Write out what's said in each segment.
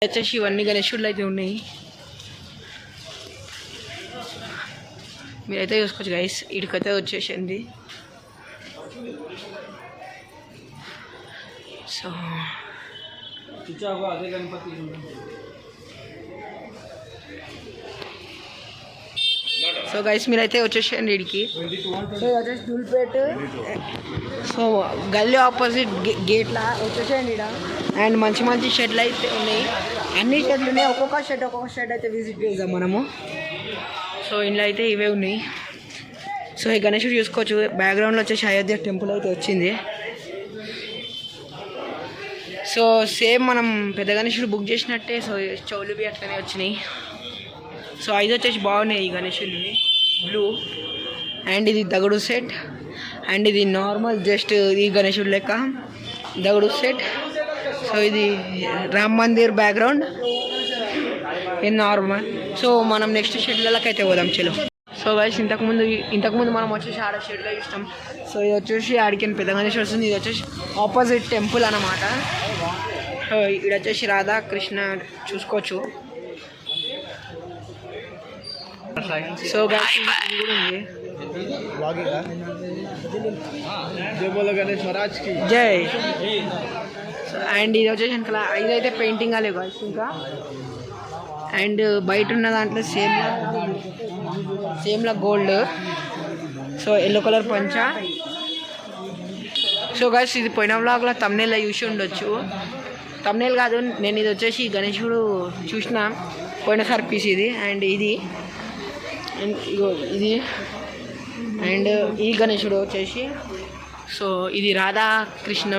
వచ్చేసి ఇవన్నీ గణేశుళ్ళు అయితే ఉన్నాయి. మీరైతే చూసుకోవచ్చు గైస్. ఇటుకైతే వచ్చేసింది. సో అదే గణపతి. సో గైస్ మీరైతే వచ్చేసేయండి ఇడికి. సో వచ్చేసి దూల్పేట్. సో గల్లీ ఆపోజిట్ గేట్లా వచ్చేసేయండి ఇక్కడ. అండ్ మంచి మంచి షెడ్లు అయితే ఉన్నాయి. అన్ని షెడ్లు ఉన్నాయి. ఒక్కొక్క షెడ్ అయితే విజిట్ చేద్దాం మనము. సో ఇంట్లో అయితే ఇవే ఉన్నాయి. సో ఈ గణేశుడు చూసుకోవచ్చు. బ్యాక్గ్రౌండ్లో వచ్చేసి అయోధ్య టెంపుల్ అయితే వచ్చింది. సో సేమ్ మనం పెద్ద గణేశుడు బుక్ చేసినట్టే. సో చెవులు బి అట్లనే వచ్చినాయి. సో ఇది వచ్చేసి బాగున్నాయి ఈ గణేశుడు బ్లూ. అండ్ ఇది దగడు సెట్. అండ్ ఇది నార్మల్ జస్ట్ ఈ గణేశుడు లెక్క దగడు సెట్. సో ఇది రామ్ మందిర్ బ్యాక్గ్రౌండ్, ఇది నార్మల్. సో మనం నెక్స్ట్ షెడ్లకి అయితే పోదాం చలో. సో గైస్ ఇంతకుముందు మనం వచ్చేసి ఆడ షెడ్లో ఇష్టం. సో ఇది వచ్చేసి ఆడికి పెద్ద గణేశుడు వస్తుంది. ఇది వచ్చేసి ఆపోజిట్ టెంపుల్ అన్నమాట. సో ఇది వచ్చేసి రాధాకృష్ణ చూసుకోవచ్చు. సో గైస్ ఇది కూడా ఉంది. జై. అండ్ ఇది వచ్చేసి వెనకాల ఇదైతే పెయింటింగ్ అలే గైస్ ఇంకా. అండ్ బయట ఉన్న దాంట్లో సేమ్లా గోల్డ్. సో ఎల్లో కలర్ పంచా. సో గైస్ ఇది పోయిన వ్లాగ్లో తమ్నేల్లో చూసి ఉండొచ్చు. తమ్నేల్ కాదు, నేను ఇది వచ్చేసి గణేశుడు చూసిన పోయినసారి పీస్ ఇది. అండ్ ఇది ఇది అండ్ ఈ గణేశుడు వచ్చేసి. సో ఇది రాధాకృష్ణ.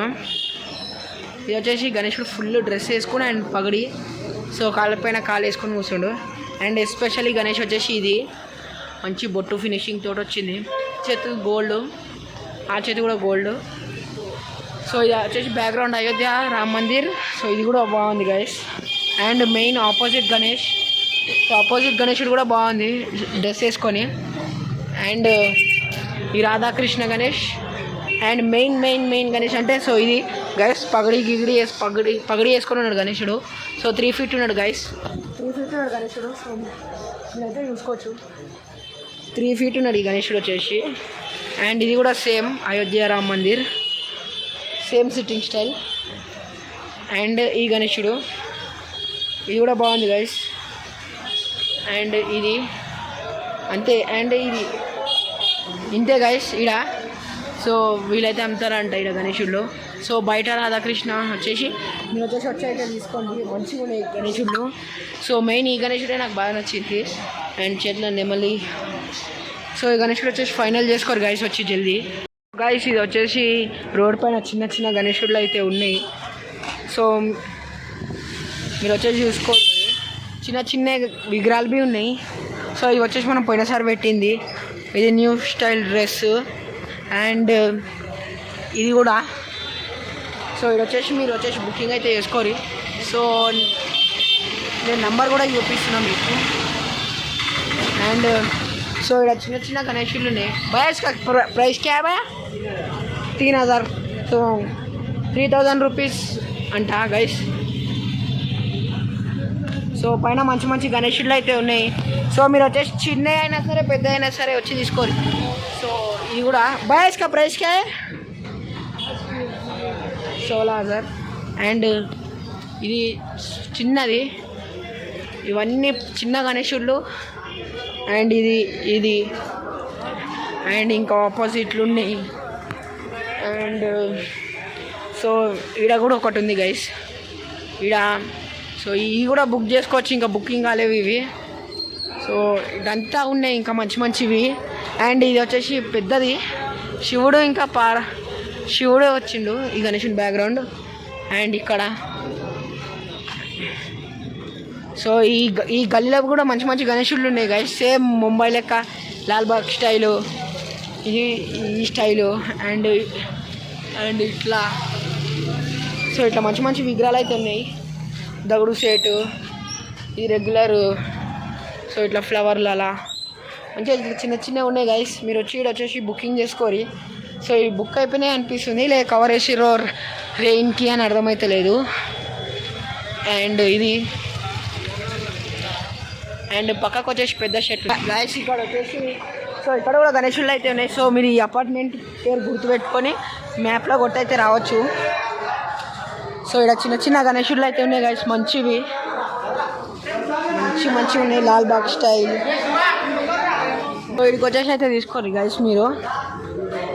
ఇది వచ్చేసి గణేశుడు ఫుల్ డ్రెస్ వేసుకుని అండ్ పగడి. సో కాళ్ళపైన కాలు వేసుకొని కూర్చుండు. అండ్ ఎస్పెషల్లీ గణేష్ వచ్చేసి ఇది మంచి బొట్టు ఫినిషింగ్ తోటి వచ్చింది. చేతు గోల్డ్, ఆ చేతి కూడా గోల్డ్. సో ఇది వచ్చేసి బ్యాక్గ్రౌండ్ అయోధ్య రామ్ మందిర్. సో ఇది కూడా బాగుంది guys. And main opposite Ganesh. So opposite గణేశుడు కూడా బాగుంది డ్రెస్ వేసుకొని. అండ్ ఈ రాధాకృష్ణ గణేష్. అండ్ మెయిన్ గణేష్ అంటే సో ఇది గైస్ పగడి వేసుకొని ఉన్నాడు గణేశుడు. సో 3 feet ఉన్నాడు గైస్. 3 feet ఉన్నాడు గణేశుడు. సో మీరైతే చూసుకోవచ్చు 3 feet ఉన్నాడు ఈ గణేశుడు వచ్చేసి. అండ్ ఇది కూడా same Ayodhya Ram Mandir, same sitting style. And ఈ గణేశుడు ఇది కూడా బాగుంది గైస్. అండ్ ఇది అంతే. అండ్ ఇది ఇంతే గైస్ ఈడ. సో వీళ్ళైతే అమ్ముతారంట ఇక్కడ గణేశుళ్ళు. సో బయట రాధాకృష్ణ వచ్చేసి మీరు వచ్చైతే తీసుకోండి, మంచిగా ఉన్నాయి గణేశుళ్ళు. సో మెయిన్ ఈ గణేశుడే నాకు బాగా నచ్చింది. అండ్ చేతిలో నెమలి. సో ఈ గణేశుడు వచ్చేసి ఫైనల్ చేసుకోరు గైస్ వచ్చి జల్దీ. గైస్ ఇది వచ్చేసి రోడ్ పైన చిన్న గణేశుళ్ళు అయితే ఉన్నాయి. సో మీరు వచ్చేసి చూసుకోండి, చిన్న విగ్రహాలు బి ఉన్నాయి. సో ఇవి వచ్చేసి మనం పోయినసారి పెట్టింది. ఇది న్యూ స్టైల్ డ్రెస్. అండ్ ఇది కూడా. సో ఇది వచ్చేసి మీరు వచ్చేసి బుకింగ్ అయితే చేసుకోరు. సో నేను నంబర్ కూడా చూపిస్తున్నాను మీకు. అండ్ సో ఇక్కడ చిన్న గణేశులు ఉన్నాయి. బయస్ ప్రైస్ క్యా భయ 3000. సో 3000 రూపీస్ అంట గైస్. సో పైన మంచి గణేశుళ్ళు అయితే ఉన్నాయి. సో మీరు వచ్చేసి చిన్న అయినా సరే పెద్ద అయినా సరే వచ్చి తీసుకోరు. సో ఇది కూడా బయస్ కా ప్రైస్ క్యా 16,000. అండ్ ఇది చిన్నది. ఇవన్నీ చిన్న గణేశుళ్ళు. అండ్ ఇది అండ్ ఇంకా ఆపోజిట్లు ఉన్నాయి. అండ్ సో ఈడ కూడా ఒకటి ఉంది గైస్ ఈడ. సో ఇవి కూడా బుక్ చేసుకోవచ్చు, ఇంకా బుకింగ్ కాలేవి ఇవి. సో ఇదంతా ఉన్నాయి ఇంకా మంచివి. అండ్ ఇది వచ్చేసి పెద్దది శివుడు, ఇంకా శివుడు వచ్చిండు ఈ గణేశుని బ్యాక్గ్రౌండ్. అండ్ ఇక్కడ సో ఈ గల్లీలో కూడా మంచి గణేశుళ్ళు ఉన్నాయి గైస్. సేమ్ ముంబై లెక్క లాల్బాగ్ స్టైలు, ఈ స్టైలు. అండ్ ఇట్లా. సో ఇట్లా మంచి విగ్రహాలు అయితే ఉన్నాయి. దగుడు సేటు, ఇది రెగ్యులర్. సో ఇట్లా ఫ్లవర్లు అలా మంచిగా చిన్న ఉన్నాయి గైస్. మీరు వచ్చేసి బుకింగ్ చేసుకోరి. సో ఈ బుక్ అయిపోయినాయి అనిపిస్తుంది, లేదా కవర్ వేసిరో రెయిన్కి అని అర్థమైతే లేదు. అండ్ ఇది అండ్ పక్కకు వచ్చేసి పెద్ద షెట్ గాయస్. ఇక్కడ వచ్చేసి సో ఇక్కడ కూడా గణేశుళ్ళు అయితే ఉన్నాయి. సో మీరు ఈ అపార్ట్మెంట్ పేరు గుర్తుపెట్టుకొని మ్యాప్లో కొట్టయితే రావచ్చు. సో ఇక్కడ చిన్న చిన్న గణేశుళ్ళు అయితే ఉన్నాయి గాయస్, మంచివి మంచిగా ఉన్నాయి, లాల్బాగ్ స్టైల్. సో ఇక్కడికి వచ్చేసి అయితే తీసుకోరు గాయస్ మీరు.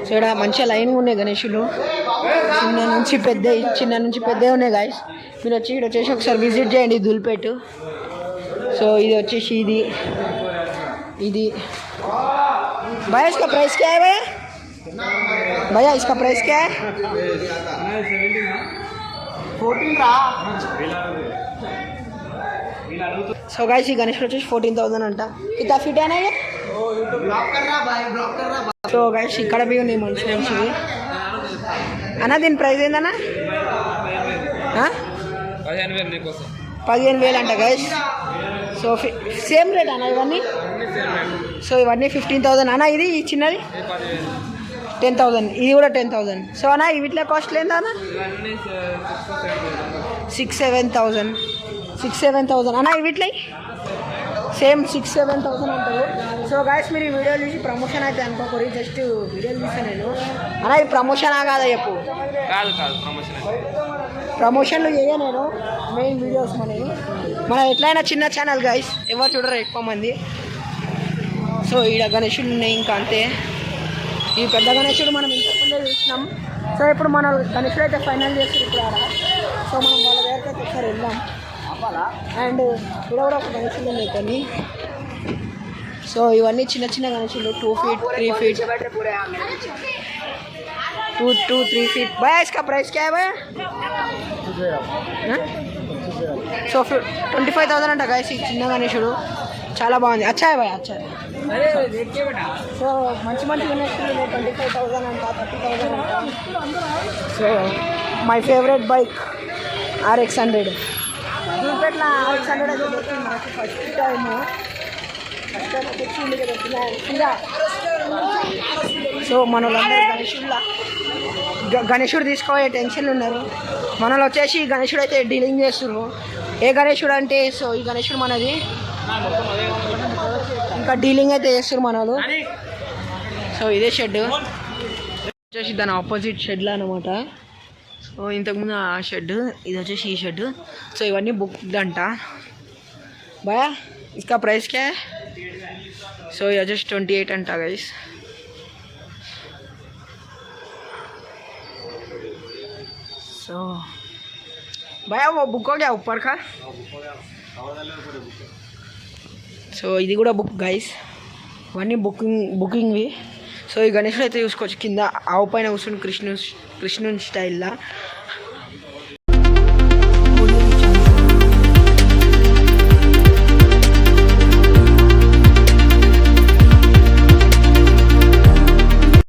సో ఇక్కడ మంచిగా లైన్గా ఉన్నాయి గణేశులు, చిన్న నుంచి పెద్దవి ఉన్నాయి గాయస్. మీరు వచ్చి ఇక్కడ వచ్చేసి ఒకసారి విజిట్ చేయండి దుల్పేట్. సో ఇది వచ్చేసి ఇది भैया इसका प्राइस क्या है भैया इसका प्राइस क्या है 14 సో गाइस ఈ గణేష్ వచ్చేసి 14,000 అంట. कितना फीट है ना ये ब्लॉक कर रहा సో गाइस ఇక్కడ भी ఉన్నాయి మంచివి అన్న. దీని ప్రైస్ ఏందన్నా 15,000 అంట గైస్. సో సేమ్ రేట్ అన్న ఇవన్నీ. సో ఇవన్నీ 15,000 అన్న. ఇది చిన్నది 10,000, ఇది కూడా 10,000. సో అన్న వీటిలో కాస్ట్ లేదా అన్న 6,000-7,000 అన్న. వీటిలో సేమ్ 6,000-7,000 అంటారు. సో గాయస్ మీరు ఈ వీడియో చూసి ప్రమోషన్ అయితే అనుకోకూడదు, జస్ట్ వీడియో చూసాను నేను. అన్న ఇది ప్రమోషనా కాదా చెప్పు. ప్రమోషన్లు చేయ నేను, మెయిన్ వీడియోస్ మన ఎట్లయినా చిన్న ఛానల్ గాయస్, ఎవరు చూడరు ఎక్కువ మంది. సో ఈడ గణేశుడు ఉన్నాయి ఇంకా అంతే. ఈ పెద్ద గణేశుడు మనం ఇంతకుముందే చూసినాం. సో ఇప్పుడు మన గణేశుడు అయితే ఫైనల్ చేస్తారు ఇప్పుడు ఆడ. సో మనం వాళ్ళ దగ్గరికి అయితే ఒకసారి వెళ్దాం. అండ్ ఇక్కడ కూడా ఒక గణేశుడు ఉన్నాయి కొన్ని. సో ఇవన్నీ చిన్న చిన్న గణేశులు 2 feet 3 feet 2-3 feet. भैया इसका प्राइस क्या है भैया? సో 25,000 అంట గాయస్. ఈ చిన్న గణేశుడు చాలా బాగుంది. అచ్చా భయ అచ్చా. సో మంచి గణేశుడు 25,000 అంట, 30,000 అంట. So my favourite bike RX100. చూపెట్ల RX100 అయితే దొరికింది నాకు ఫస్ట్ టైం తెచ్చింది కదా. సో మన వాళ్ళందరూ గణేశుడు తీసుకోయే టెన్షన్లు ఉన్నారు. మనలో వచ్చేసి గణేశుడు అయితే డీలింగ్ చేస్తున్నారు. ఏ గణేశుడు అంటే సో ఈ గణేశుడు మనది ఇంకా డీలింగ్ అయితే చేస్తారు మన వాళ్ళు. సో ఇదే షెడ్ వచ్చేసి దాని ఆపోజిట్ షెడ్లో అనమాట. సో ఇంతకుముందు ఆ షెడ్, ఇది వచ్చేసి ఈ షెడ్. సో ఇవన్నీ బుక్ అంట. భయ ఇస్కా ప్రైస్ క్యా హై? సో ఇది వచ్చేసి 28 అంట గైస్. సో भैया वो बुक हो गया ऊपर का. సో ఇది కూడా బుక్ గైస్, ఇవన్నీ బుకింగ్వి. సో ఈ గణేశుడు అయితే చూసుకోవచ్చు కింద ఆవు పైన కూర్చుని కృష్ణుని స్టైల్లో.